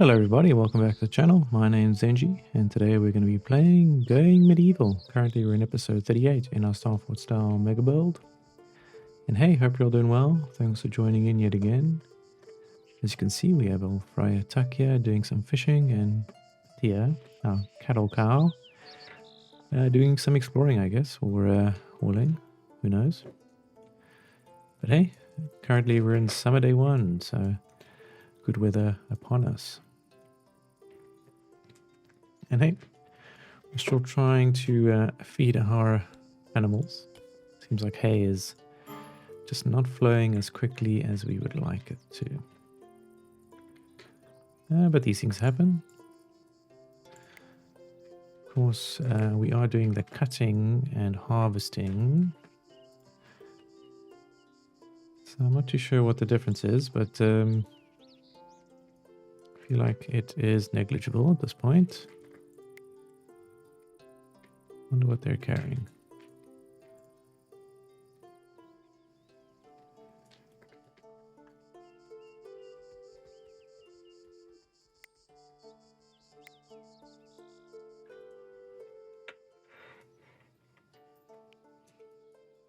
Hello everybody, welcome back to the channel. My name's Zenji, and today we're going to be playing Going Medieval. Currently we're in episode 38 in our Starfort style mega build. And hey, hope you're all doing well. Thanks for joining in yet again. As you can see, we have old Friar Tuck here doing some fishing, and Tia, our cattle cow, doing some exploring, I guess, or hauling, who knows. But hey, currently we're in summer day one, so good weather upon us. And hey, we're still trying to feed our animals. Seems like hay is just not flowing as quickly as we would like it to. But these things happen. Of course, we are doing the cutting and harvesting. So I'm not too sure what the difference is, but I feel like it is negligible at this point. Wonder what they're carrying.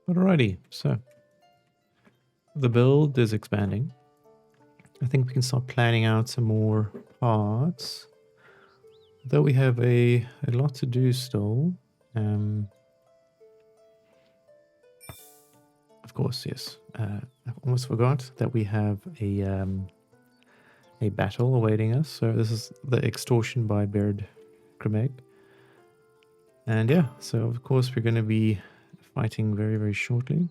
Alrighty, so the build is expanding. I think we can start planning out some more parts. Though we have a lot to do still. Of course, yes. I almost forgot that we have a battle awaiting us. So this is the extortion by Baird Cremeg. And yeah, so of course we're going to be fighting very, very shortly.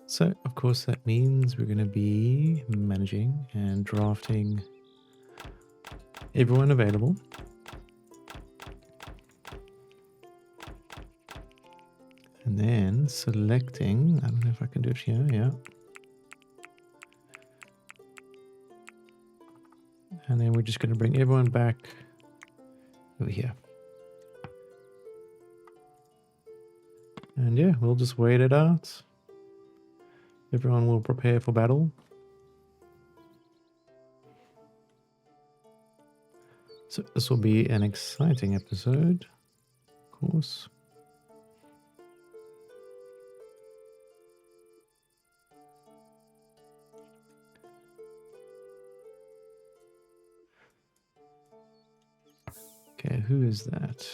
So of course that means we're going to be managing and drafting everyone available. And then selecting, I don't know if I can do it here, yeah. And then we're just going to bring everyone back over here. And yeah, we'll just wait it out. Everyone will prepare for battle. So this will be an exciting episode, of course. Okay, who is that?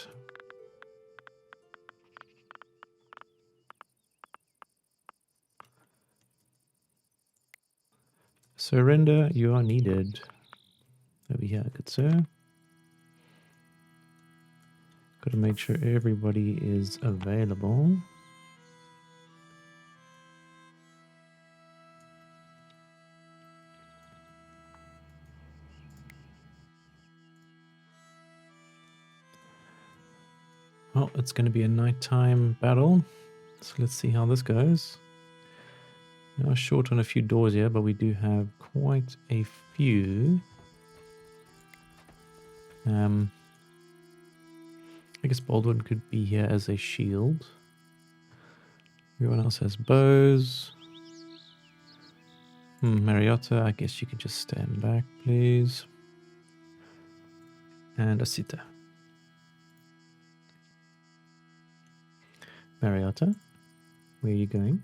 Surrender, you are needed. Over here, good sir. Got to make sure everybody is available. Well, it's going to be a nighttime battle. So let's see how this goes. We are short on a few doors here, but we do have quite a few. I guess Baldwin could be here as a shield. Everyone else has bows. Mariota, I guess you could just stand back, please. And Asita. Mariota, where are you going?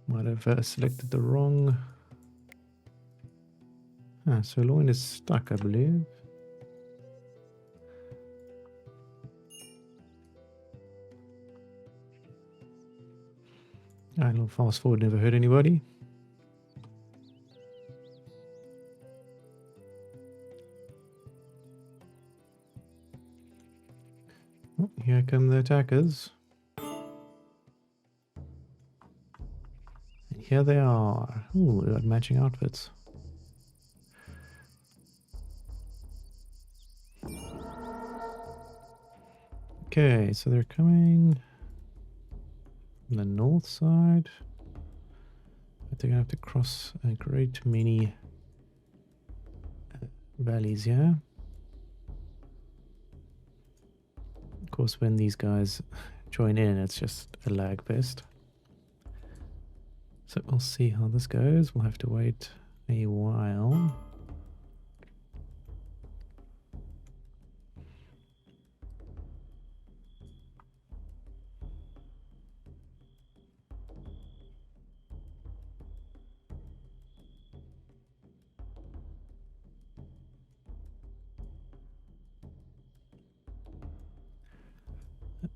Might have selected the wrong... so Lauren is stuck, I believe. Alright, I'll fast forward, never hurt anybody. Oh, here come the attackers. And here they are. Ooh, they got matching outfits. Okay, so they're coming from the north side. But they're gonna have to cross a great many valleys here. Of course, when these guys join in, it's just a lag fest. So we'll see how this goes. We'll have to wait a while.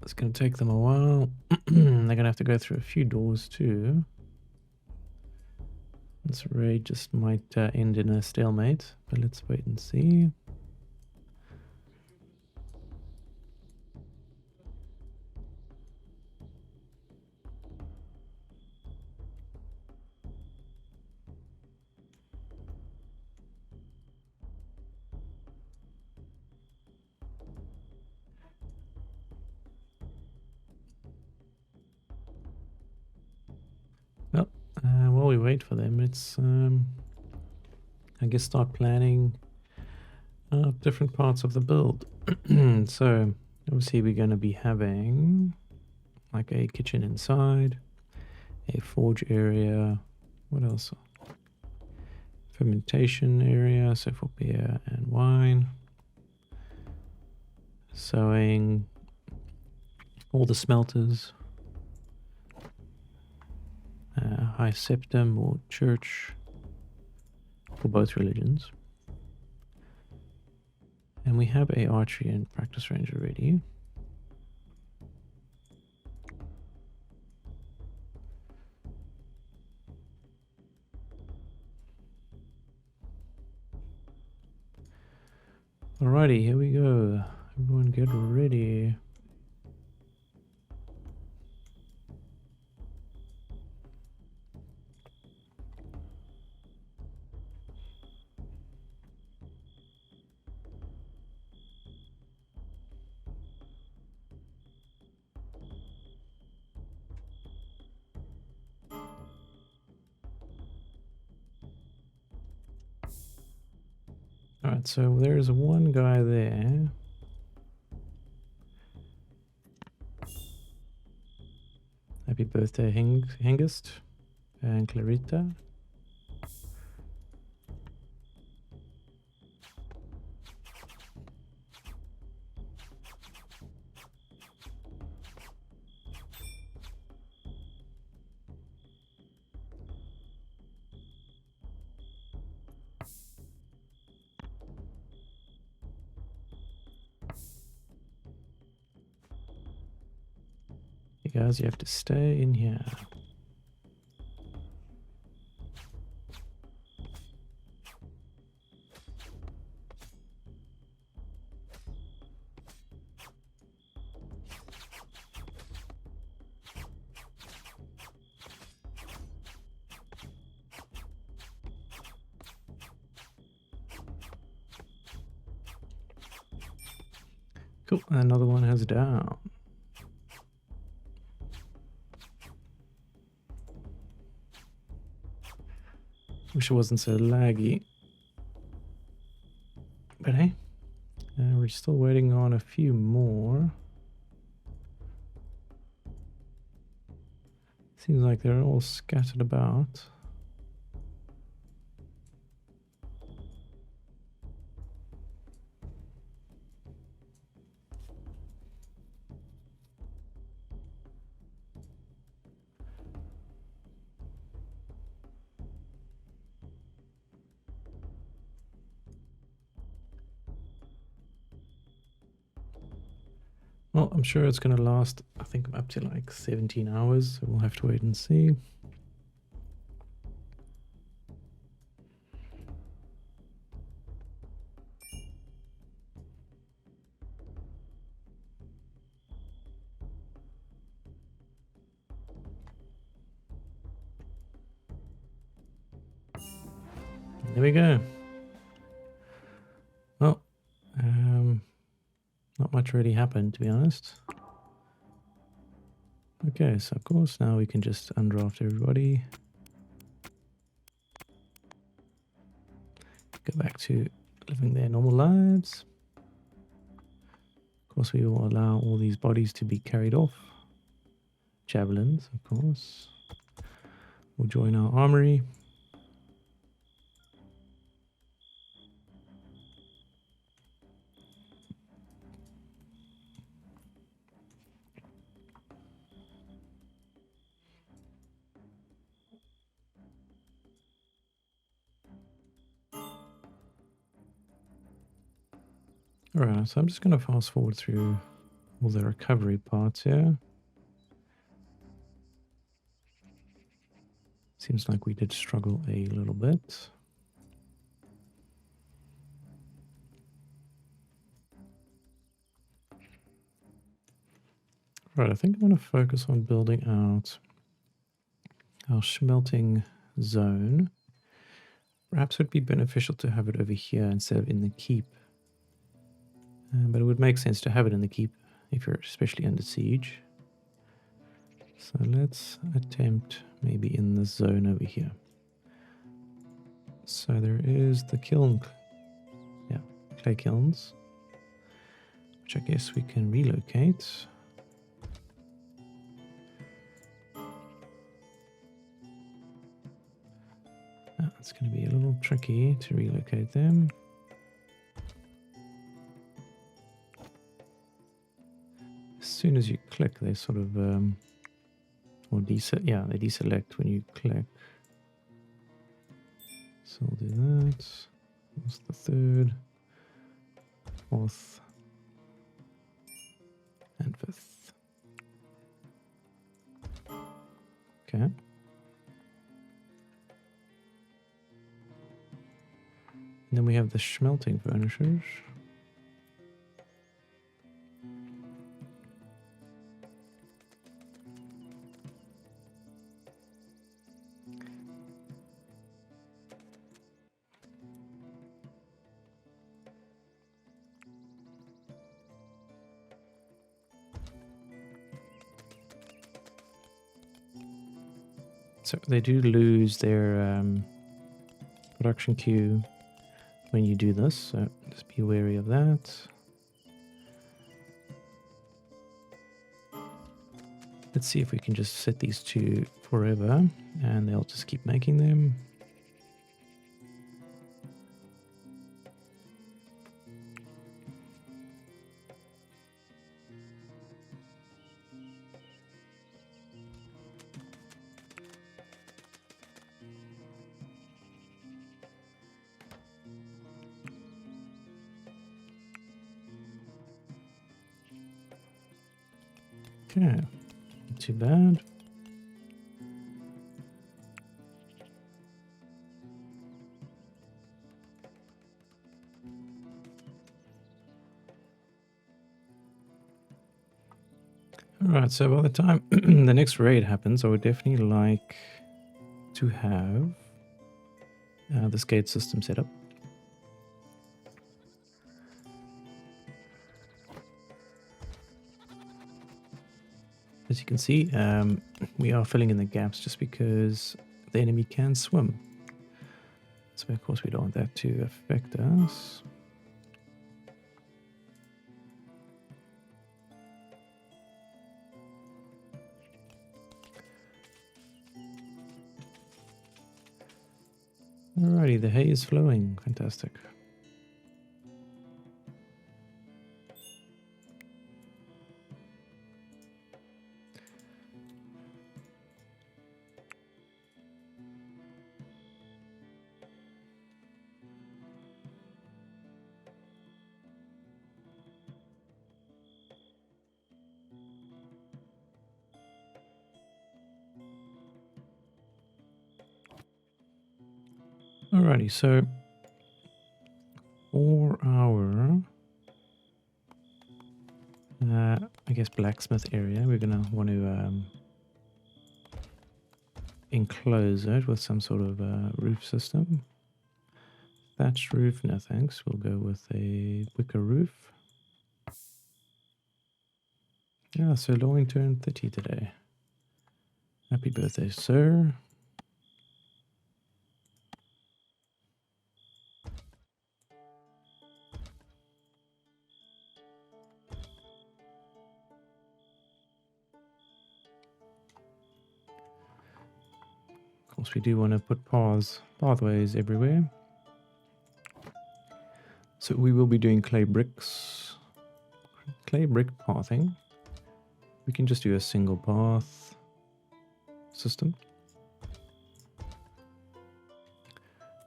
It's going to take them a while. They're going to have to go through a few doors too. This raid just might end in a stalemate, but let's wait and see. Well, while we wait for them, let's I guess start planning different parts of the build. So obviously we're going to be having like a kitchen inside, a forge area, what else? Fermentation area, so for beer and wine. Sewing, all the smelters, high septum or church for both religions. And we have a archery and practice range already. Alrighty, here we go. Everyone get ready. Alright, so there's one guy there. Happy birthday, Hengist and Clarita. You guys, you have to stay in here. Cool, another one has down. Wish it wasn't so laggy. But hey, we're still waiting on a few more. Seems like they're all scattered about. Well, I'm sure it's going to last, I think, up to like 17 hours. So we'll have to wait and see. There we go. Well, not much really happened, to be honest. Okay, so of course now we can just undraft everybody. Go back to living their normal lives. Of course, we will allow all these bodies to be carried off javelins, of course. We'll join our armory. Alright, so I'm just going to fast forward through all the recovery parts here. Seems like we did struggle a little bit. Right, I think I'm going to focus on building out our smelting zone. Perhaps it would be beneficial to have it over here instead of in the keep. But it would make sense to have it in the keep if you're especially under siege. So let's attempt maybe in the zone over here. So there is the kiln, yeah, clay kilns, which I guess we can relocate. It's going to be a little tricky to relocate them. As soon as you click, they sort of, or they deselect when you click. So we'll do that. What's the third, fourth, and fifth? Okay. And then we have the smelting furnishers. So they do lose their production queue when you do this, so just be wary of that. Let's see if we can just set these two forever and they'll just keep making them. Okay, not too bad. Alright, so by the time the next raid happens, I would definitely like to have this gate system set up. As you can see, we are filling in the gaps just because the enemy can swim. So of course we don't want that to affect us. Alrighty, the hay is flowing. Fantastic. Alrighty, so for our, I guess, blacksmith area, we're going to want to enclose it with some sort of roof system. Thatched roof, no thanks. We'll go with a wicker roof. Yeah, so Loring turned 30 today. Happy birthday, sir. course, we do want to put pathways everywhere. So we will be doing clay bricks. Clay brick pathing. We can just do a single path system.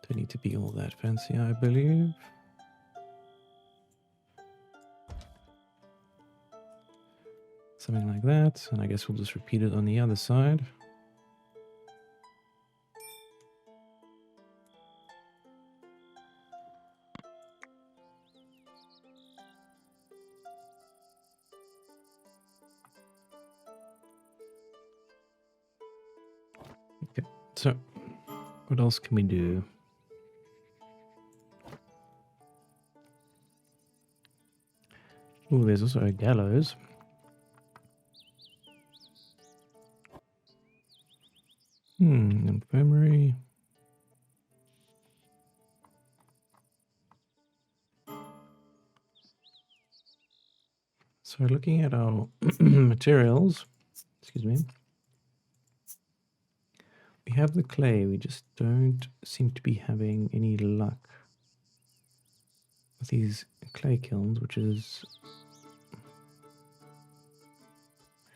Don't need to be all that fancy, I believe. Something like that. And I guess we'll just repeat it on the other side. Okay, so what else can we do? Oh, there's also a gallows. Infirmary. So looking at our materials, excuse me, we have the clay, we just don't seem to be having any luck with these clay kilns, which is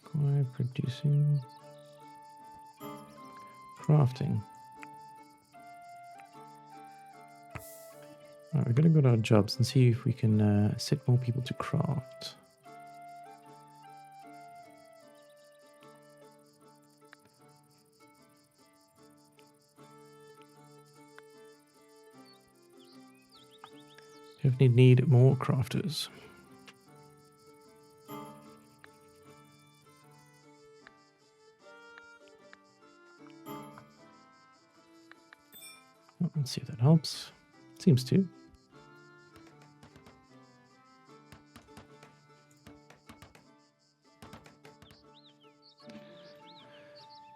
require producing, crafting. Alright, we're going to go to our jobs and see if we can set more people to craft. Definitely need more crafters. Oh, let's see if that helps. Seems to.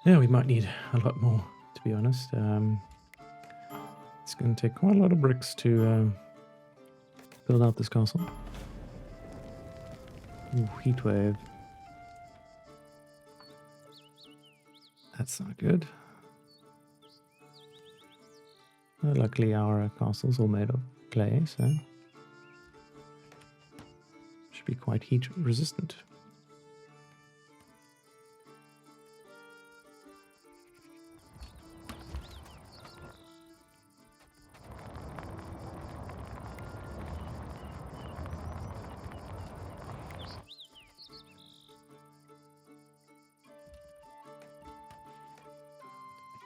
Yeah, we might need a lot more, to be honest. It's going to take quite a lot of bricks to build out this castle. Ooh, heat wave. That's not good. Luckily, our castle's all made of clay, so should be quite heat resistant.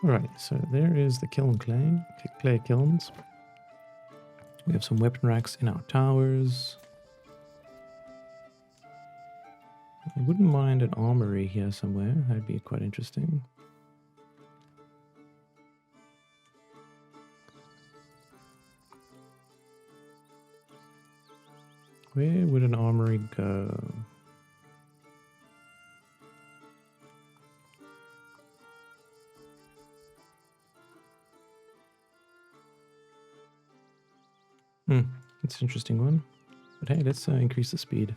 Alright, so there is the kiln clay kilns. We have some weapon racks in our towers. I wouldn't mind an armory here somewhere. That'd be quite interesting. Where would an armory go? It's an interesting one. But hey, let's increase the speed.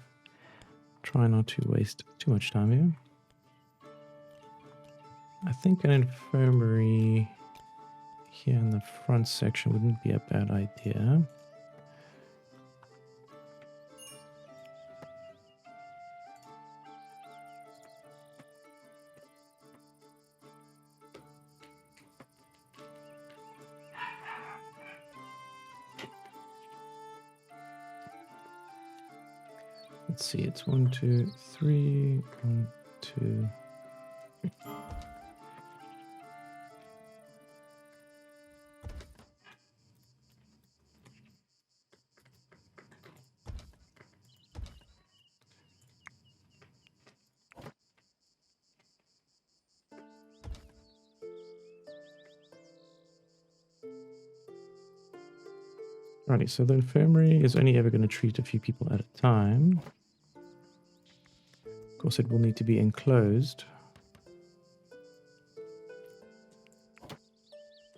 Try not to waste too much time here. I think an infirmary here in the front section wouldn't be a bad idea. Let's see, it's 1, 2, 3, 1, 2. Alrighty, so the infirmary is only ever going to treat a few people at a time. Of course, it will need to be enclosed.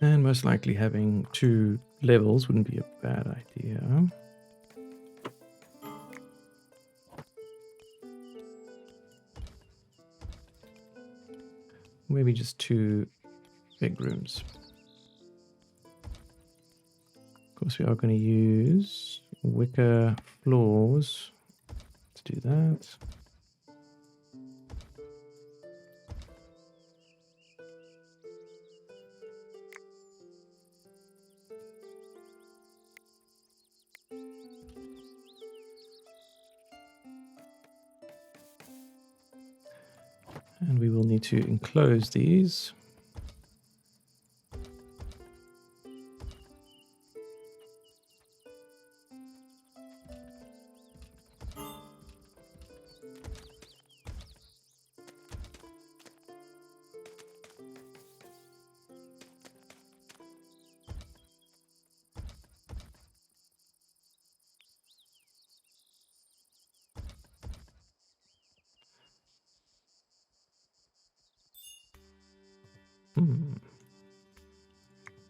And most likely having 2 levels wouldn't be a bad idea. Maybe just 2 big rooms. Of course, we are going to use wicker floors to do that. And we will need to enclose these.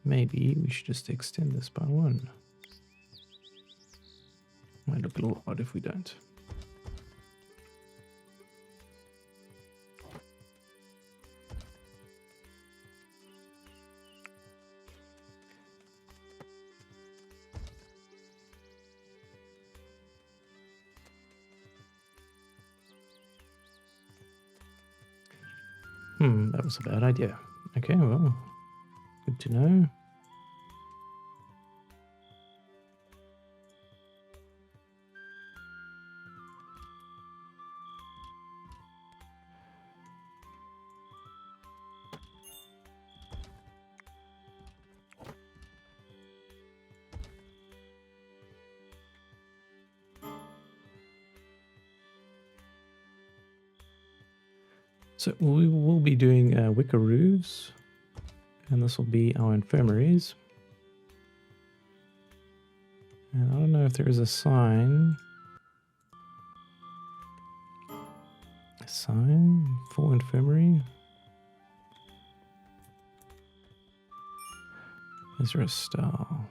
Maybe we should just extend this by one. Might look a little odd if we don't. That was a bad idea. Okay, well, good to know. So we will be doing wicker roofs, and this will be our infirmaries. And I don't know if there is a sign. A sign for infirmary? Is there a star?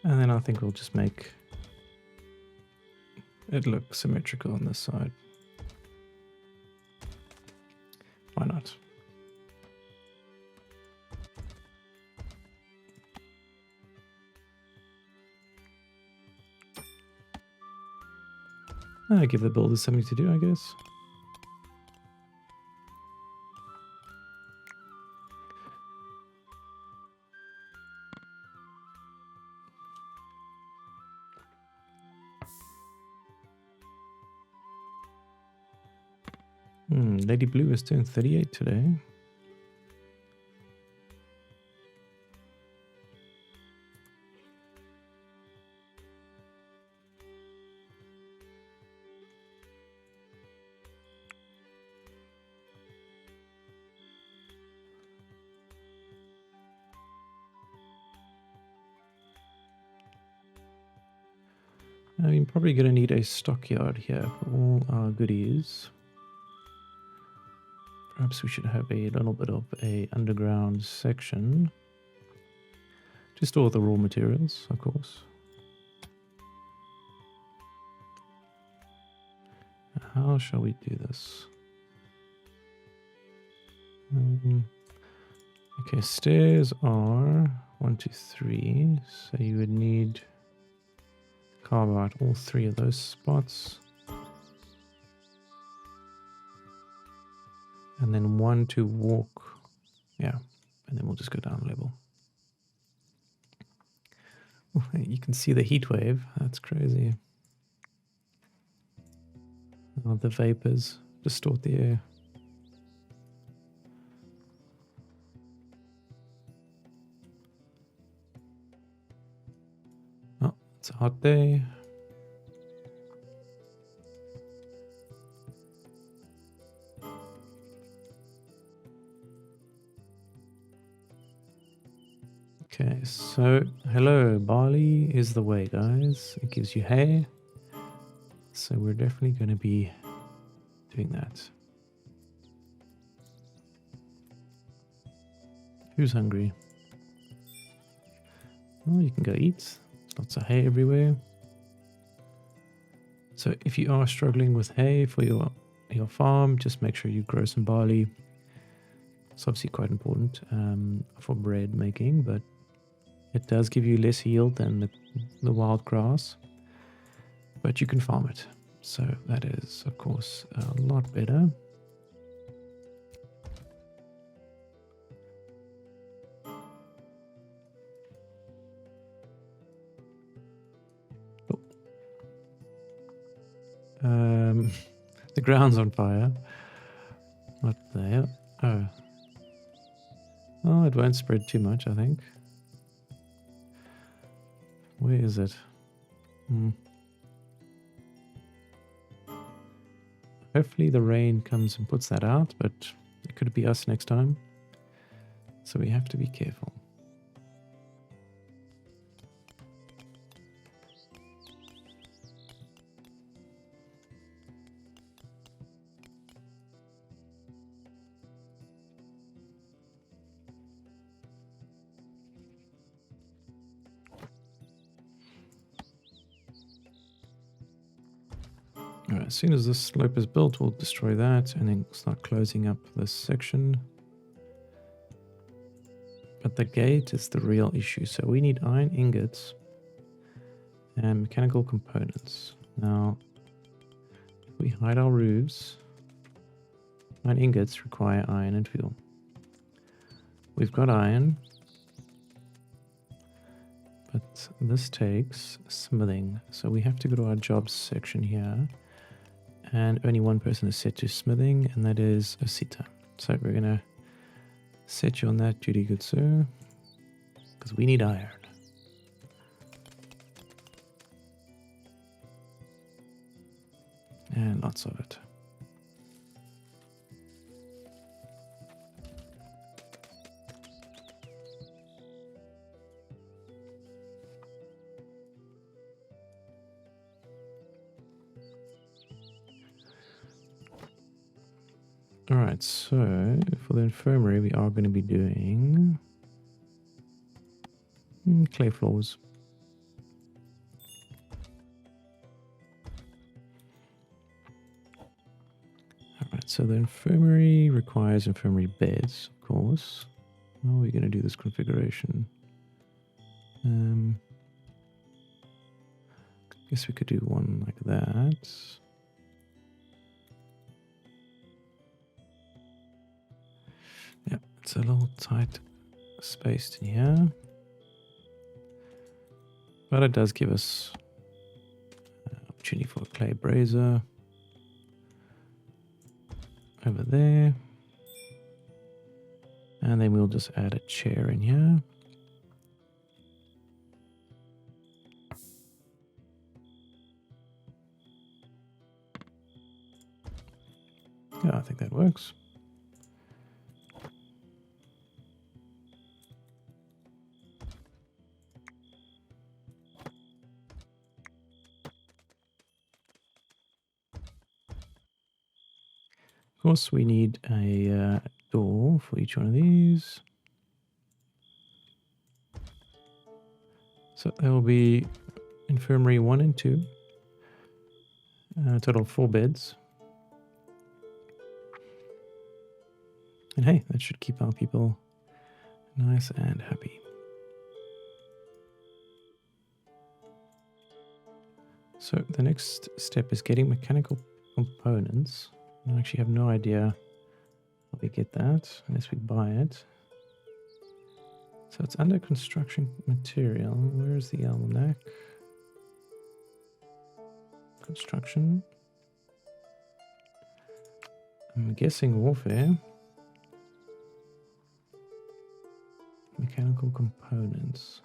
And then I think we'll just make it look symmetrical on this side. Why not? I give the builders something to do, I guess. Lady Blue is turned 38 today. I'm probably going to need a stockyard here for all our goodies. Perhaps we should have a little bit of a underground section to store the raw materials, of course. How shall we do this? Okay, stairs are 1, 2, 3. So you would need carve out all 3 of those spots. And then 1 to walk. Yeah, and then we'll just go down a level. Oh, you can see the heat wave. That's crazy. Oh, the vapors distort the air. Oh, it's a hot day. Okay, so hello, barley is the way, guys. It gives you hay. So we're definitely going to be doing that. Who's hungry? Oh, you can go eat. There's lots of hay everywhere. So if you are struggling with hay for your farm, just make sure you grow some barley. It's obviously quite important for bread making, but it does give you less yield than the wild grass, but you can farm it. So that is, of course, a lot better. The ground's on fire. Not there. Oh. Oh, it won't spread too much, I think. Where is it? Hopefully the rain comes and puts that out, but it could be us next time. So we have to be careful. Alright, as soon as this slope is built, we'll destroy that and then start closing up this section. But the gate is the real issue. So we need iron ingots and mechanical components. Now, if we hide our roofs, iron ingots require iron and fuel. We've got iron, but this takes smithing. So we have to go to our jobs section here. And only one person is set to smithing, and that is Osita. So we're going to set you on that duty, good sir, because we need iron. And lots of it. Alright, so for the infirmary, we are going to be doing clay floors. Alright, so the infirmary requires infirmary beds, of course. How are we going to do this configuration? Guess we could do one like that. Yeah, it's a little tight spaced in here. But it does give us opportunity for a clay brazier over there. And then we'll just add a chair in here. Yeah, I think that works. Of course, we need a door for each one of these. So there will be infirmary 1 and 2. Total 4 beds. And hey, that should keep our people nice and happy. So the next step is getting mechanical components. I actually have no idea how we get that unless we buy it. So it's under construction material. Where's the almanac? Construction. I'm guessing warfare. Mechanical components.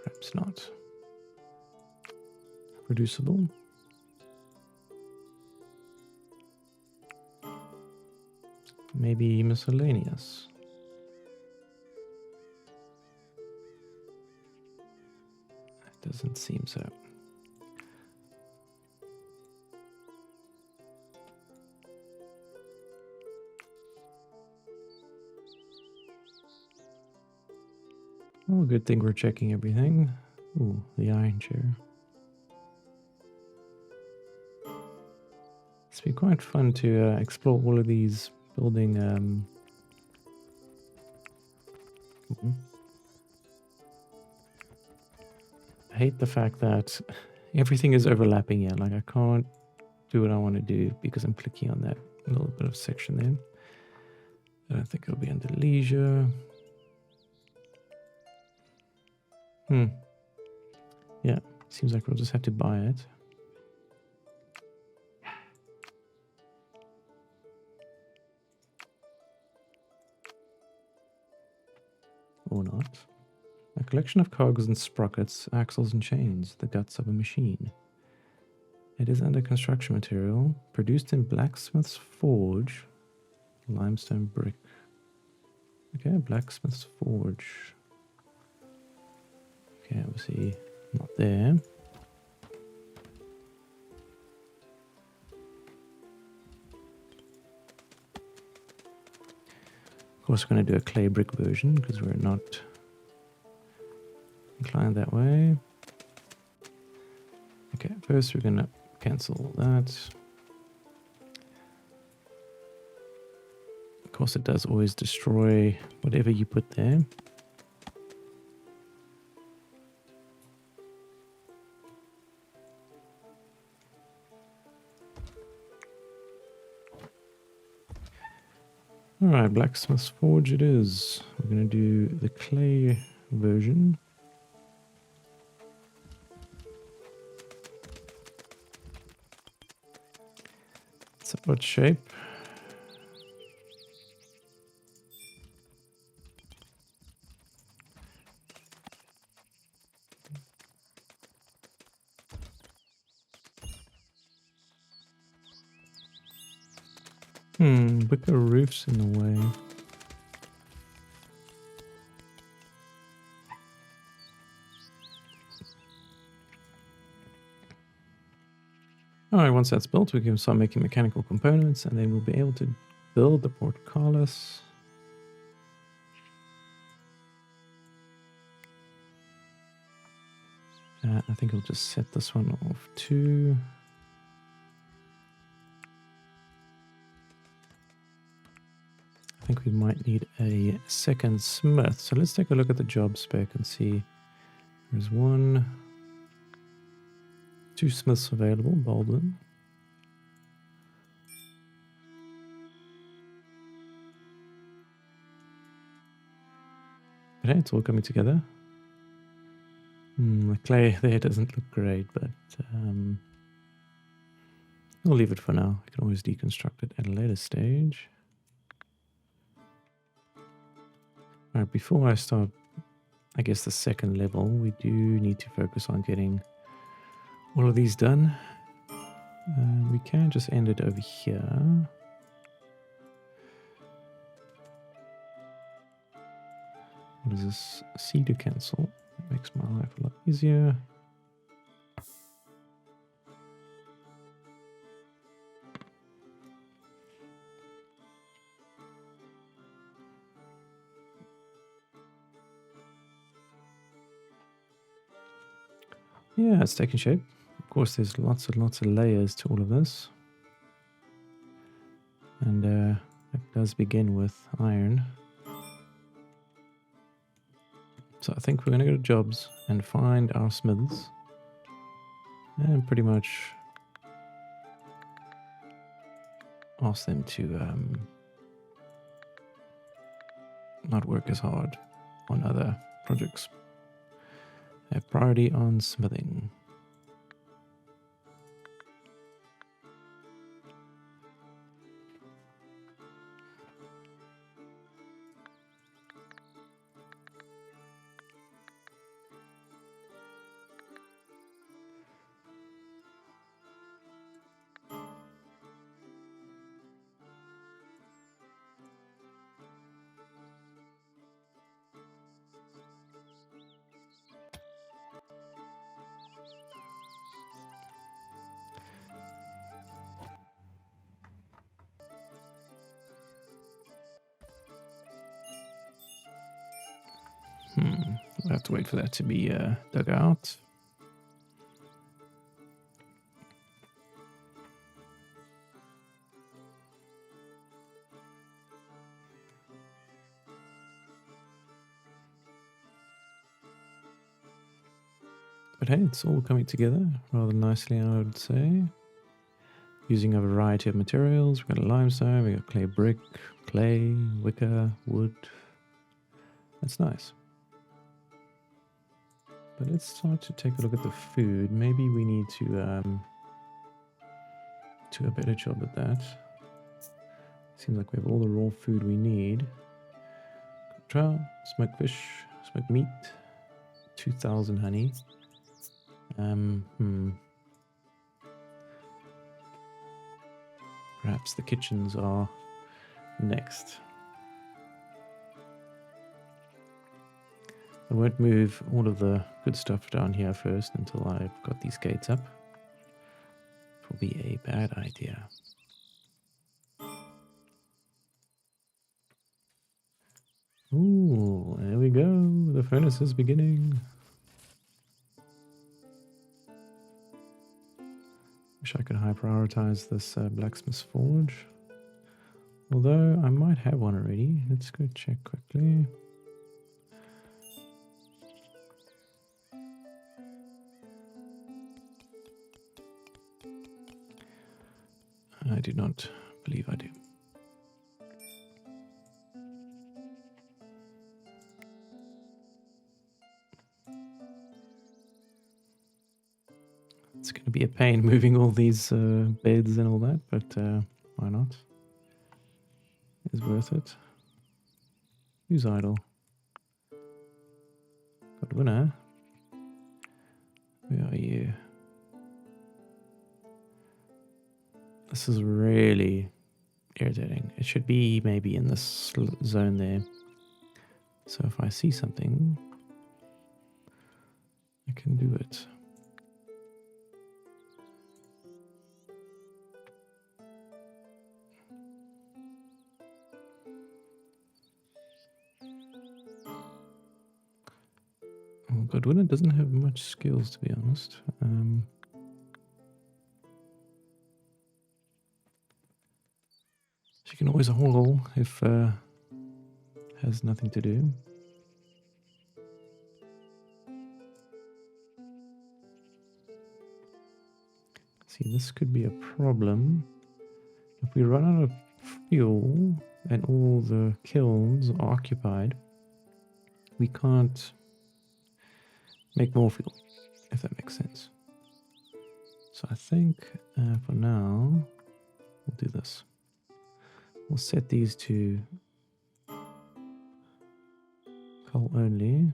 Perhaps not. Reducible. Maybe miscellaneous. That doesn't seem so. Well, good thing we're checking everything. Ooh, the iron chair. It's been quite fun to explore all of these building. I hate the fact that everything is overlapping here. Like I can't do what I want to do because I'm clicking on that little bit of section there. I don't think it'll be under leisure. Yeah, seems like we'll just have to buy it. Or not. A collection of cogs and sprockets, axles and chains, the guts of a machine. It is under construction material, produced in blacksmith's forge, limestone brick. Okay, blacksmith's forge. Okay, obviously not there. Of course, we're going to do a clay brick version because we're not inclined that way. Okay, first we're going to cancel that. Of course, it does always destroy whatever you put there. Alright, blacksmith's forge it is. We're going to do the clay version. So what shape? Wicker roof's in the way. Alright, once that's built, we can start making mechanical components, and then we'll be able to build the portcullis. I think I'll just set this one off too. I think we might need a second smith. So let's take a look at the job spec and see. There's 1, 2 smiths available, Baldwin. But hey, it's all coming together. The clay there doesn't look great, but we'll leave it for now. I can always deconstruct it at a later stage. Alright, before I start, I guess, the second level, we do need to focus on getting all of these done. We can just end it over here. What is this? C to cancel. That makes my life a lot easier. Yeah, it's taking shape. Of course, there's lots and lots of layers to all of this. And it does begin with iron. So I think we're going to go to jobs and find our smiths. And pretty much ask them to not work as hard on other projects. Have priority on smithing. We'll have to wait for that to be dug out. But hey, it's all coming together rather nicely, I would say. Using a variety of materials. We've got a limestone, we've got clay brick, clay, wicker, wood. That's nice. But let's start to take a look at the food. Maybe we need to do a better job at that. Seems like we have all the raw food we need. Trout, smoked fish, smoked meat, 2,000 honey. Perhaps the kitchens are next. I won't move all of the good stuff down here first until I've got these gates up. It will be a bad idea. Ooh, there we go. The furnace is beginning. Wish I could high prioritize this blacksmith's forge. Although I might have one already. Let's go check quickly. I do not believe I do. It's going to be a pain moving all these beds and all that, but why not? It's worth it. Who's idle? Got winner. Where are you? This is really irritating. It should be maybe in this zone there. So if I see something, I can do it. Oh, Godwinner doesn't have much skills, to be honest. She can always haul if has nothing to do. See, this could be a problem. If we run out of fuel and all the kilns are occupied, we can't make more fuel, if that makes sense. So I think for now, we'll do this. We'll set these to coal only.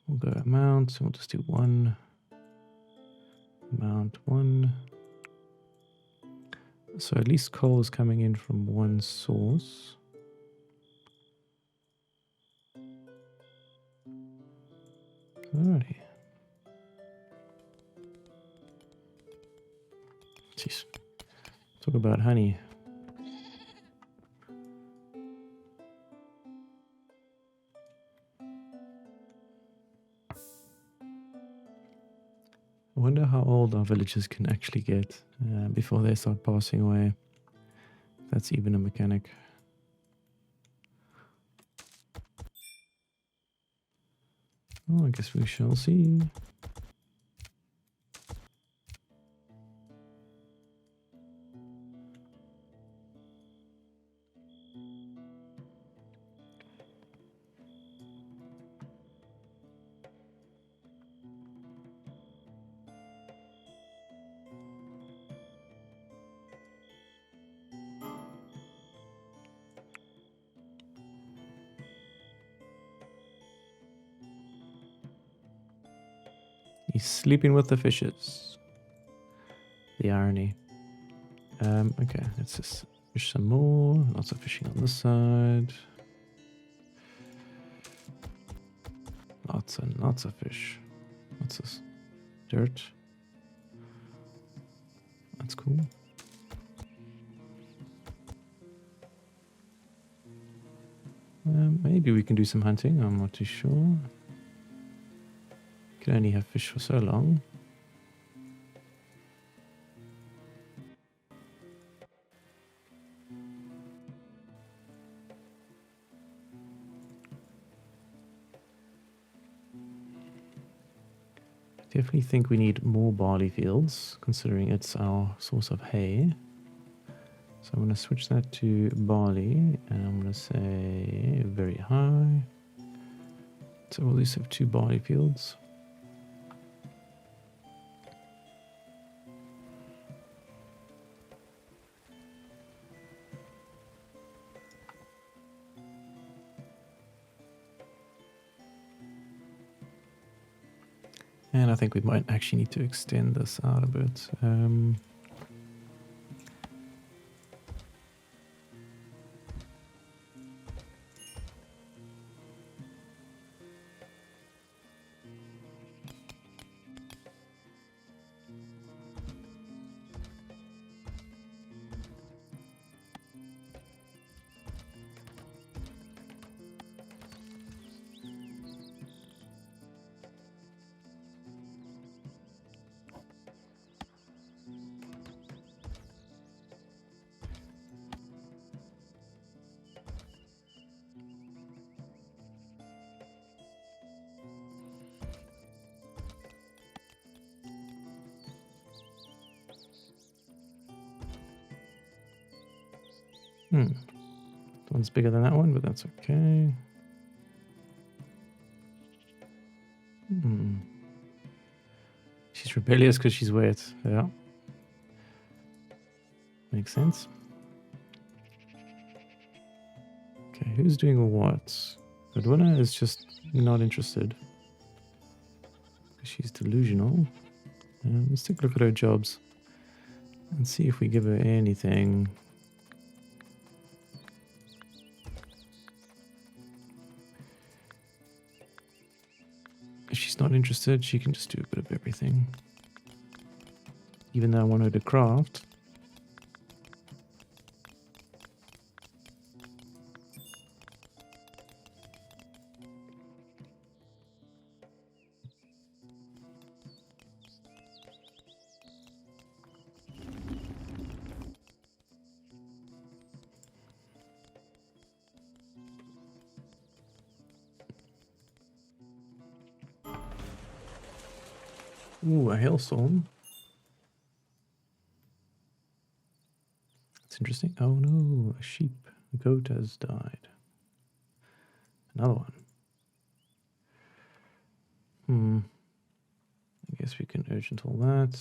We'll go amount, so we'll just do one. Amount one. So at least coal is coming in from one source. Alrighty. Jeez. Talk about honey. I wonder how old our villagers can actually get before they start passing away. That's even a mechanic. Oh, I guess we shall see. He's sleeping with the fishes. The irony. Okay, let's just fish some more. Lots of fishing on this side. Lots and lots of fish. What's this? Dirt. That's cool. Maybe we can do some hunting. I'm not too sure. Can only have fish for so long. Definitely think we need more barley fields, considering it's our source of hay. So I'm going to switch that to barley, and I'm going to say very high. So we'll at least have 2 barley fields. And I think we might actually need to extend this out a bit. That one's bigger than that one, but that's okay. She's rebellious because she's wet. Yeah. Makes sense. Okay, who's doing what? Edwina is just not interested. She's delusional. Let's take a look at her jobs and see if we give her anything. If she's not interested, she can just do a bit of everything. Even though I want her to craft. Ooh, a hailstorm. That's interesting. Oh no, a sheep. A goat has died. Another one. I guess we can urgent all that.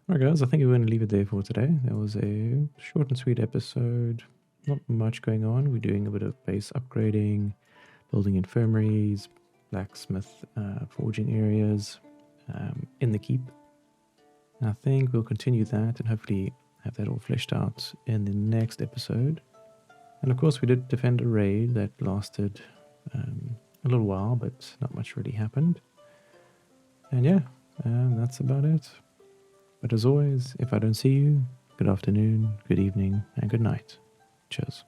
Alright guys, I think we're going to leave it there for today. That was a short and sweet episode. Not much going on. We're doing a bit of base upgrading, building infirmaries, blacksmith, forging areas in the keep. And I think we'll continue that and hopefully have that all fleshed out in the next episode. And of course we did defend a raid that lasted a little while, but not much really happened. And yeah, that's about it. But as always, if I don't see you, good afternoon, good evening, and good night. Cheers.